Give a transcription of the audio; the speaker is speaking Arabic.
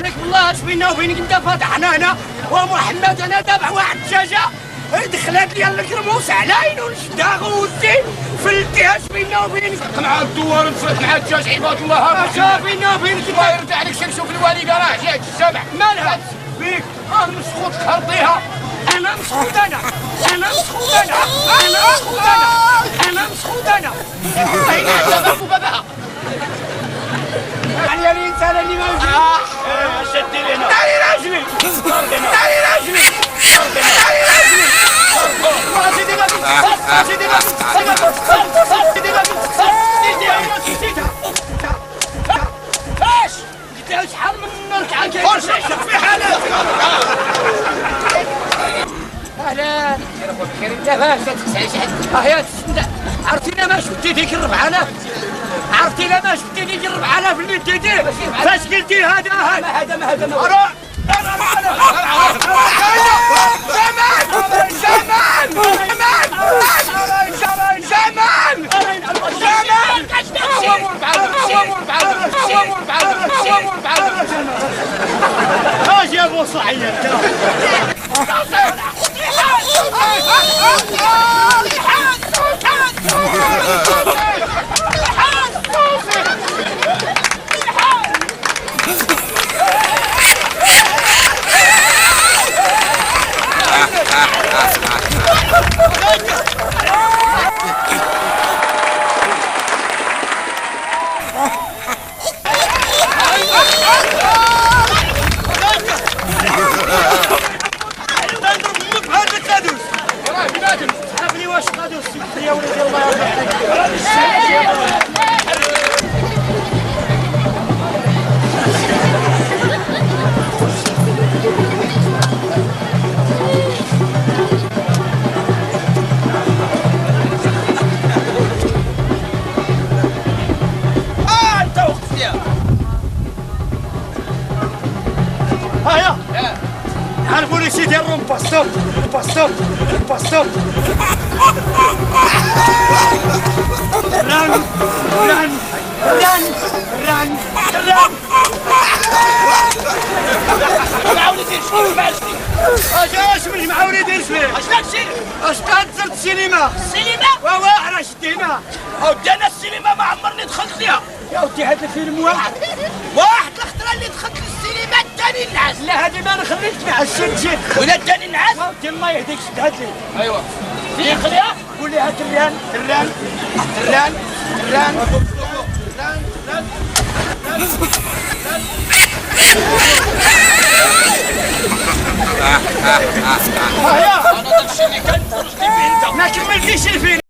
عليك بالله، اش بينا وبينك انت فاتحنا هنا ومحمد انا دابع واحد الدجاجه دخلت لي الكرموس على عينو الشداغ ودي فلتي، اش بينا وبينك؟ مع الدوار نفرق مع الدجاج عباد الله، اش بينا وبينك؟ الله يرد عليك شوف الوالي راه جاك السبع مالها بيك مسخوط خرطيها. انا مسخوط انا مسخوط انا باباها يعني الانسان اللي ما يجي شدي لنا داري راجلي شحال من ركعه خرج في حالك. اهلا لاباس يا عرفتينا ما شفتي ديك ال4000 عرفتينا ما شفتي ديك ال4000 اللي ديتيه فاش قلتي هذا اجي يا ابو صعيد يا ولدي الله يرضى انت وقفتي هيا عرفوا لي شي ديال الروم باستوب ران معاود يدير شنو ماشي اش مش معاون يدير فيه اش داكشي اش كنزلت السينما واه راه شدينا اودي انا السينما ما عمرني دخلت ليها يا ودي هذا الفيلم واحد الخطره اللي دخلت للسينما الثاني نعس لا هذه ما نخليك نعس جيت ولا الثاني نعس ودي الله يهديك شدها لي ايوا في خليها قول لها تران انا داكشي اللي كنت ما كملتيش الفيلم.